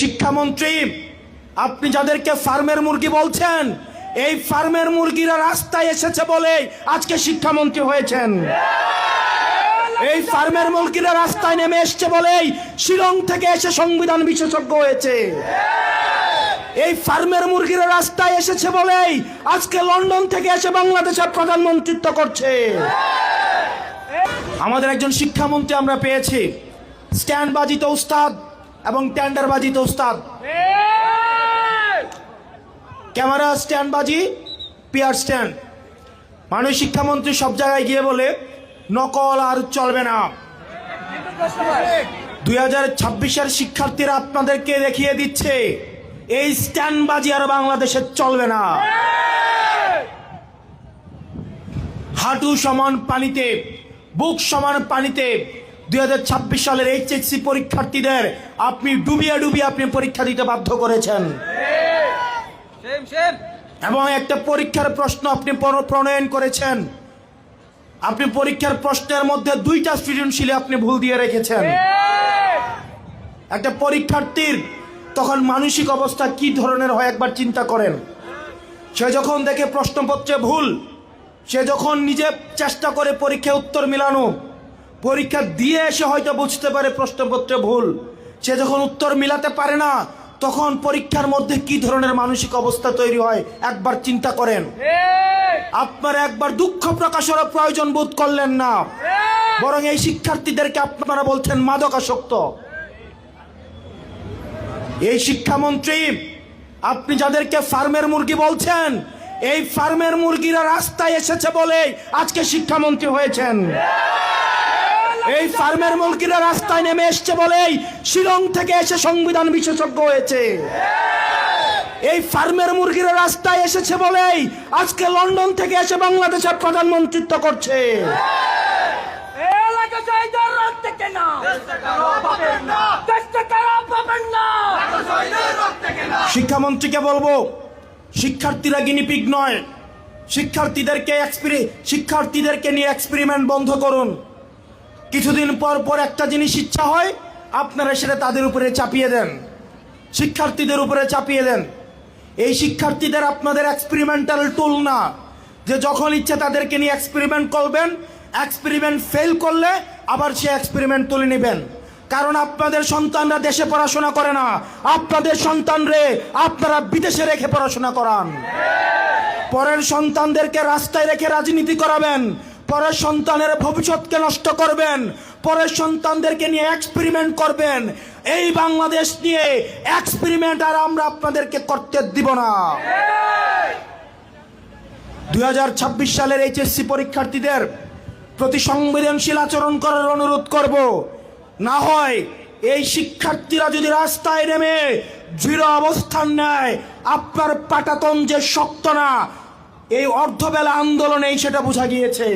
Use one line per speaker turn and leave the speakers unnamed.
শিক্ষামন্ত্রী, আপনি যাদেরকে ফার্মের মুরগি বলছেন, এই ফার্মের মুরগিরা রাস্তায় এসেছে বলে আজকে শিক্ষামন্ত্রী হয়েছেন। এই ফার্মের মুরগিরা রাস্তায় নেমে এসছে বলেই শিলং থেকে এসে সংবিধান বিশেষজ্ঞ হয়েছে। এই ফার্মের মুরগিরা রাস্তায় এসেছে বলেই আজকে লন্ডন থেকে এসে বাংলাদেশের প্রধানমন্ত্রিত্ব করছে। আমাদের একজন শিক্ষামন্ত্রী আমরা পেয়েছি, স্ট্যান্ড বাজিতে উস্তাদ এবং টেন্ডার বাজিতে উস্তাদ। ক্যামেরা স্ট্যান্ড বাজি, পিয়ার স্ট্যান্ড। মাননীয় শিক্ষামন্ত্রী সব জায়গায় গিয়ে বলে নকল আর চলবে না। 2026-এর শিক্ষার্থীরা আপনাদেরকে দেখিয়ে দিচ্ছে এই স্ট্যান্ড বাজি আর বাংলাদেশে চলবে না। হাঁটু সমান পানিতে, বুক সমান পানিতে 2026 সালের HSC পরীক্ষার্থীদের আপনি ডুবিয়ে ডুবিয়ে আপনি পরীক্ষা দিতে বাধ্য করেছেন। এবং একটা পরীক্ষার প্রশ্ন আপনি প্রণয়ন করেছেন। আপনি পরীক্ষার প্রশ্নের মধ্যে 2টা সৃজনশীলে আপনি ভুল দিয়ে রেখেছেন। একটা পরীক্ষার্থীর তখন মানসিক অবস্থা কি ধরনের হয় একবার চিন্তা করেন। সে যখন দেখে প্রশ্নপত্রে ভুল, সে যখন নিজে চেষ্টা করে পরীক্ষায় উত্তর মিলানো, পরীক্ষা দিয়ে এসে হয়তো বুঝতে পারে প্রশ্নপত্রে ভুল, সে যখন উত্তর মিলাতে পারে না, তখন পরীক্ষার মধ্যে কি ধরনের মানসিক অবস্থা তৈরি হয় একবার চিন্তা করেন। আপনারা একবার দুঃখ প্রকাশের প্রয়োজন বোধ করলেন না, বরং এই শিক্ষার্থীদেরকে আপনারা বলছেন মাদকাসক্ত। এই শিক্ষামন্ত্রী, আপনি যাদেরকে ফার্মের মুরগি বলছেন, এই ফার্মের মুরগিরা রাস্তায় এসেছে বলে আজকে শিক্ষামন্ত্রী হয়েছেন। এই ফার্মের মুরগিরা রাস্তায় নেমে এসছে বলেই শিলং থেকে এসে সংবিধান বিশেষজ্ঞ হয়েছে। এই ফার্মের মুরগিরা রাস্তায় এসেছে বলেই আজকে লন্ডন থেকে এসে বাংলাদেশের প্রধানমন্ত্রিত্ব করছে। শিক্ষামন্ত্রীকে বলবো, শিক্ষার্থীরা গিনিপিগ নয়। শিক্ষার্থীদেরকে নিয়ে এক্সপেরিমেন্ট বন্ধ করুন। কিছুদিন পর পর একটা জিনিস ইচ্ছা হয়, আপনারা সেটা তাদের উপরে চাপিয়ে দেন, শিক্ষার্থীদের উপরে চাপিয়ে দেন। এই শিক্ষার্থীদের আপনাদের এক্সপেরিমেন্টাল টুল না, যে যখন ইচ্ছে তাদেরকে নিয়ে এক্সপেরিমেন্ট করবেন, এক্সপেরিমেন্ট ফেল করলে আবার সে এক্সপেরিমেন্ট তুলে নেবেন। কারণ আপনাদের সন্তানরা দেশে পড়াশোনা করে না, আপনাদের সন্তানরে আপনারা বিদেশে রেখে পড়াশোনা করান। পরের সন্তানদেরকে রাস্তায় রেখে রাজনীতি করাবেন, পরের সন্তানের ভবিষ্যৎকে নষ্ট করবেন, পরের সন্তানদেরকে নিয়ে এক্সপেরিমেন্ট করবেন। এই বাংলাদেশ নিয়ে এক্সপেরিমেন্ট আর আমরা আপনাদেরকে করতে দিব না। 2026 সালের HSC পরীক্ষার্থীদের প্রতি সংবেদনশীল আচরণ করার অনুরোধ করব। না হয় এই শিক্ষার্থীরা যদি রাস্তায় নেমে দৃঢ় অবস্থান নেয়, আপনার পাটাতন যে শক্ত না, এই অর্ধবেলা আন্দোলনেই সেটা বোঝা গিয়েছে।